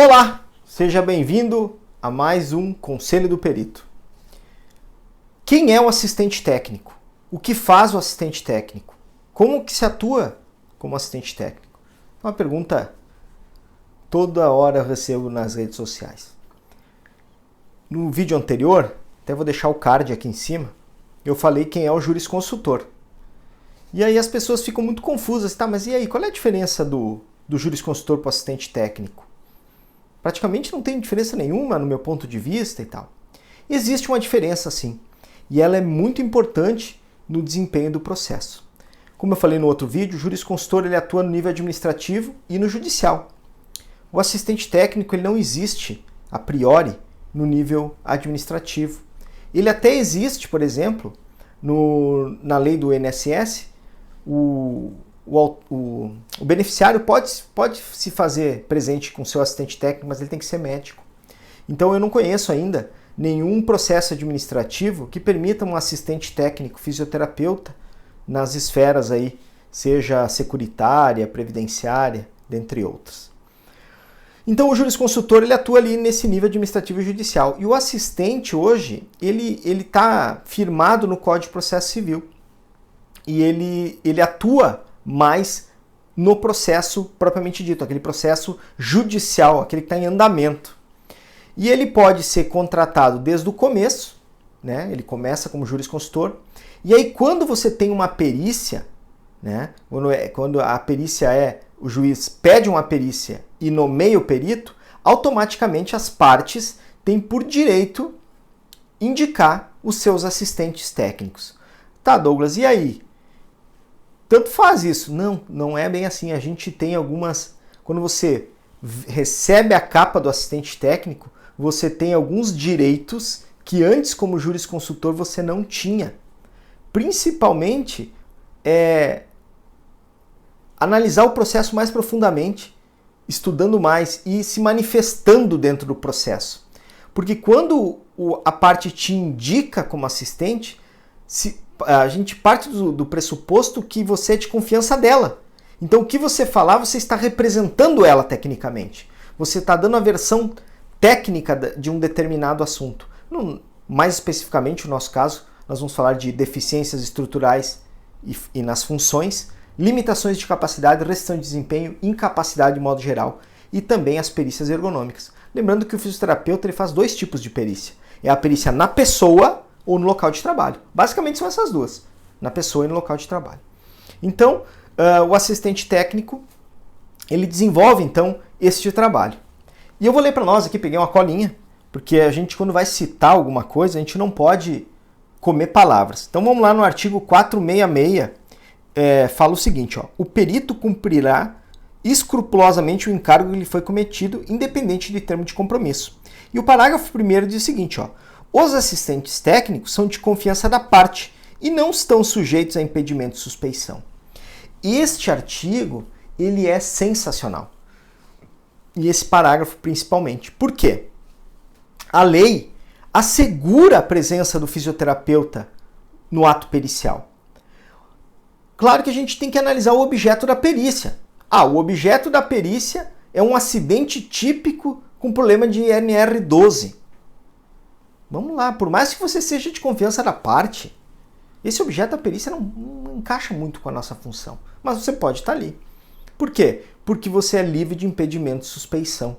Olá, seja bem-vindo a mais um Conselho do Perito. Quem é o assistente técnico? O que faz o assistente técnico? Como que se atua como assistente técnico? Uma pergunta toda hora eu recebo nas redes sociais. No vídeo anterior, até vou deixar o card aqui em cima, eu falei quem é o jurisconsultor. E aí as pessoas ficam muito confusas, tá, mas e aí, qual é a diferença do jurisconsultor para o assistente técnico? Praticamente não tem diferença nenhuma no meu ponto de vista e tal. Existe uma diferença sim, e ela é muito importante no desempenho do processo. Como eu falei no outro vídeo, o jurisconsultor ele atua no nível administrativo e no judicial. O assistente técnico ele não existe a priori no nível administrativo. Ele até existe, por exemplo, na lei do INSS, o beneficiário pode se fazer presente com seu assistente técnico, mas ele tem que ser médico. Então eu não conheço ainda nenhum processo administrativo que permita um assistente técnico fisioterapeuta nas esferas aí, seja securitária, previdenciária, dentre outras. Então o jurisconsultor ele atua ali nesse nível administrativo e judicial. E o assistente hoje, ele está firmado no Código de Processo Civil. E ele atua mais no processo propriamente dito, aquele processo judicial, aquele que está em andamento. E ele pode ser contratado desde o começo, né? Ele começa como jurisconsultor, e aí quando você tem uma perícia, né? Quando a perícia o juiz pede uma perícia e nomeia o perito, automaticamente as partes têm por direito indicar os seus assistentes técnicos. Tá, Douglas, e aí? Tanto faz isso. Não é bem assim. A gente tem algumas... Quando você recebe a capa do assistente técnico, você tem alguns direitos que antes, como jurisconsultor, você não tinha. Principalmente, analisar o processo mais profundamente, estudando mais e se manifestando dentro do processo. Porque quando a parte te indica como assistente, a gente parte do pressuposto que você é de confiança dela. Então o que você falar, você está representando ela tecnicamente. Você está dando a versão técnica de um determinado assunto. Mais especificamente, no nosso caso, nós vamos falar de deficiências estruturais e nas funções, limitações de capacidade, restrição de desempenho, incapacidade de modo geral e também as perícias ergonômicas. Lembrando que o fisioterapeuta ele faz dois tipos de perícia. É a perícia na pessoa ou no local de trabalho. Basicamente são essas duas, na pessoa e no local de trabalho. Então, o assistente técnico, ele desenvolve, então, este trabalho. E eu vou ler para nós aqui, peguei uma colinha, porque a gente, quando vai citar alguma coisa, a gente não pode comer palavras. Então, vamos lá no artigo 466, fala o seguinte, ó, o perito cumprirá escrupulosamente o encargo que lhe foi cometido, independente de termo de compromisso. E o parágrafo 1º diz o seguinte, ó, os assistentes técnicos são de confiança da parte e não estão sujeitos a impedimento de suspeição. Este artigo, ele é sensacional. E esse parágrafo principalmente. Por quê? A lei assegura a presença do fisioterapeuta no ato pericial. Claro que a gente tem que analisar o objeto da perícia. O objeto da perícia é um acidente típico com problema de NR12. Vamos lá, por mais que você seja de confiança da parte, esse objeto da perícia não encaixa muito com a nossa função. Mas você pode estar ali. Por quê? Porque você é livre de impedimento de suspeição.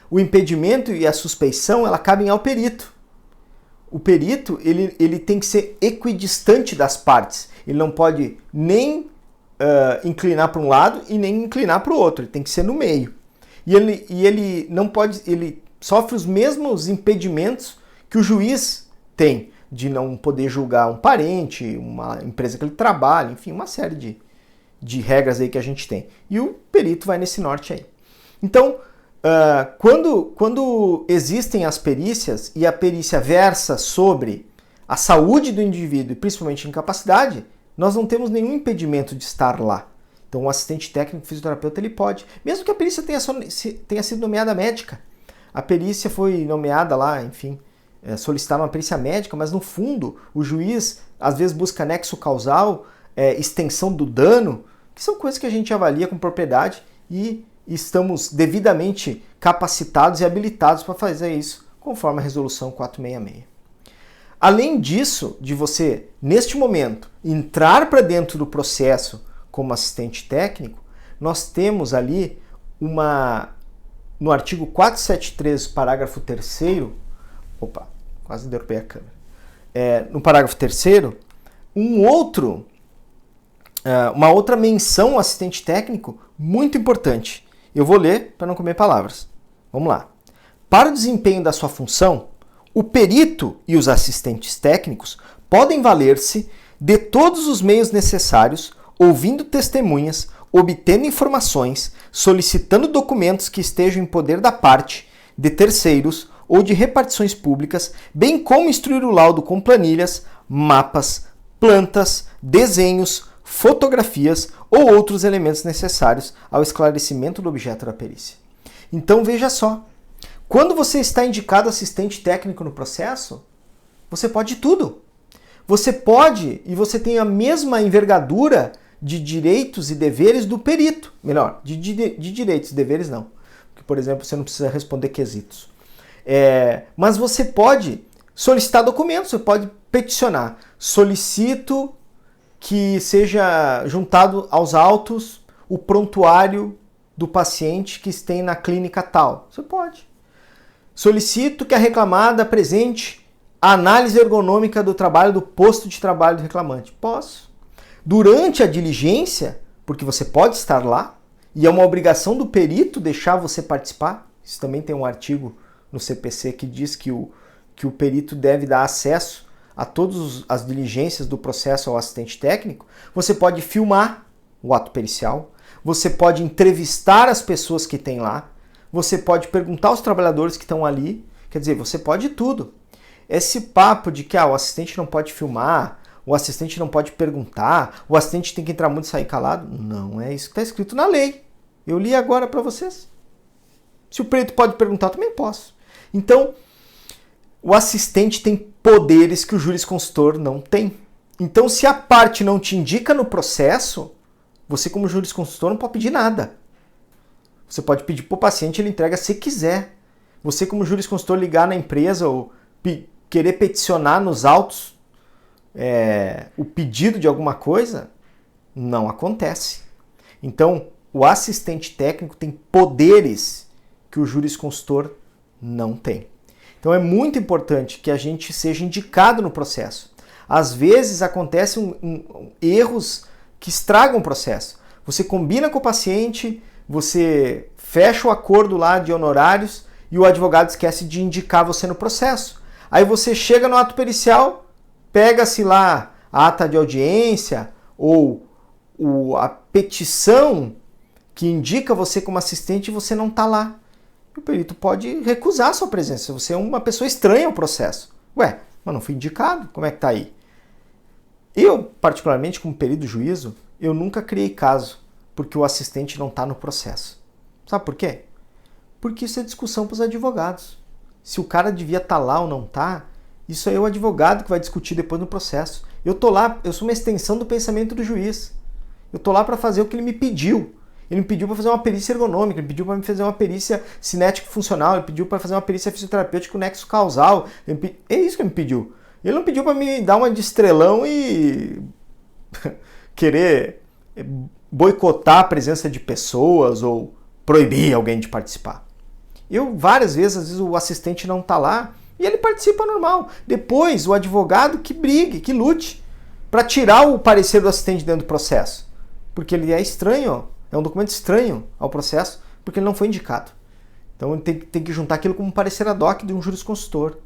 O impedimento e a suspeição, ela cabem ao perito. O perito, ele tem que ser equidistante das partes. Ele não pode nem inclinar para um lado e nem inclinar para o outro. Ele tem que ser no meio. E ele não pode, ele sofre os mesmos impedimentos que o juiz tem de não poder julgar um parente, uma empresa que ele trabalha, enfim, uma série de regras aí que a gente tem. E o perito vai nesse norte aí. Então, quando existem as perícias e a perícia versa sobre a saúde do indivíduo e principalmente incapacidade, nós não temos nenhum impedimento de estar lá. Então, o assistente técnico fisioterapeuta ele pode, mesmo que a perícia tenha sido nomeada médica. A perícia foi nomeada lá, enfim, solicitar uma perícia médica, mas no fundo o juiz às vezes busca nexo causal, extensão do dano, que são coisas que a gente avalia com propriedade e e estamos devidamente capacitados e habilitados para fazer isso, conforme a resolução 466. Além disso, de você, neste momento, entrar para dentro do processo como assistente técnico, nós temos ali no artigo 473, parágrafo 3º, quase derrubei a câmera, no parágrafo 3º, uma outra menção ao assistente técnico muito importante. Eu vou ler para não comer palavras. Vamos lá. Para o desempenho da sua função, o perito e os assistentes técnicos podem valer-se de todos os meios necessários, ouvindo testemunhas, obtendo informações, solicitando documentos que estejam em poder da parte, de terceiros ou de repartições públicas, bem como instruir o laudo com planilhas, mapas, plantas, desenhos, fotografias ou outros elementos necessários ao esclarecimento do objeto da perícia. Então veja só, quando você está indicado assistente técnico no processo, você pode tudo. Você pode e você tem a mesma envergadura de direitos e deveres do perito. Melhor, de direitos e deveres não. Porque, por exemplo, você não precisa responder quesitos. Mas você pode solicitar documentos, você pode peticionar. Solicito que seja juntado aos autos o prontuário do paciente que tem na clínica tal. Você pode. Solicito que a reclamada apresente a análise ergonômica do trabalho do posto de trabalho do reclamante. Posso. Durante a diligência, porque você pode estar lá, e é uma obrigação do perito deixar você participar. Isso também tem um artigo no CPC que diz que o perito deve dar acesso a todas as diligências do processo ao assistente técnico. Você pode filmar o ato pericial, você pode entrevistar as pessoas que tem lá, você pode perguntar aos trabalhadores que estão ali, quer dizer, você pode tudo. Esse papo de que o assistente não pode filmar, o assistente não pode perguntar, o assistente tem que entrar muito e sair calado, não é isso que está escrito na lei. Eu li agora para vocês. Se o perito pode perguntar, eu também posso. Então, o assistente tem poderes que o jurisconsultor não tem. Então, se a parte não te indica no processo, você como jurisconsultor não pode pedir nada. Você pode pedir para o paciente, ele entrega se quiser. Você como jurisconsultor ligar na empresa ou querer peticionar nos autos o pedido de alguma coisa, não acontece. Então, o assistente técnico tem poderes que o jurisconsultor não tem. Então é muito importante que a gente seja indicado no processo. Às vezes acontecem erros que estragam o processo. Você combina com o paciente, você fecha o acordo lá de honorários e o advogado esquece de indicar você no processo. Aí você chega no ato pericial, pega-se lá a ata de audiência ou a petição que indica você como assistente e você não está lá. O perito pode recusar a sua presença. Você é uma pessoa estranha ao processo. Ué, mas não fui indicado? Como é que está aí? Eu, particularmente, como perito do juízo, eu nunca criei caso porque o assistente não está no processo. Sabe por quê? Porque isso é discussão para os advogados. Se o cara devia estar lá ou não está, isso aí é o advogado que vai discutir depois no processo. Eu tô lá, eu sou uma extensão do pensamento do juiz. Eu tô lá para fazer o que ele me pediu. Ele me pediu para fazer uma perícia ergonômica, ele pediu para me fazer uma perícia cinético-funcional, ele pediu para fazer uma perícia fisioterapêutica nexo causal. É isso que ele me pediu. Ele não pediu para me dar uma de estrelão e querer boicotar a presença de pessoas ou proibir alguém de participar. Várias vezes, às vezes o assistente não está lá e ele participa normal. Depois, o advogado que brigue, que lute para tirar o parecer do assistente dentro do processo. Porque ele é estranho, é um documento estranho ao processo, porque ele não foi indicado. Então ele tem que juntar aquilo como um parecer ad hoc de um jurisconsultor,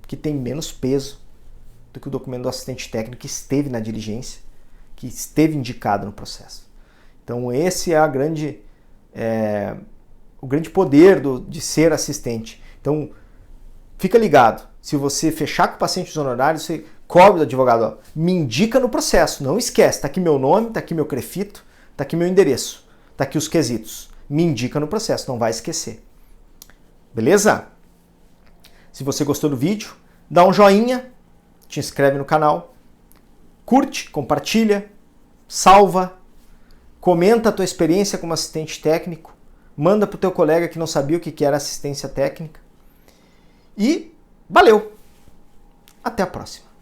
que tem menos peso do que o documento do assistente técnico que esteve na diligência, que esteve indicado no processo. Então esse é o grande poder de ser assistente. Então fica ligado, se você fechar com o paciente os honorários, você cobre do advogado, me indica no processo, não esquece, está aqui meu nome, está aqui meu crefito, está aqui meu endereço, está aqui os quesitos, me indica no processo, não vai esquecer. Beleza? Se você gostou do vídeo, dá um joinha, te inscreve no canal, curte, compartilha, salva, comenta a tua experiência como assistente técnico, manda para o teu colega que não sabia o que era assistência técnica. E valeu! Até a próxima!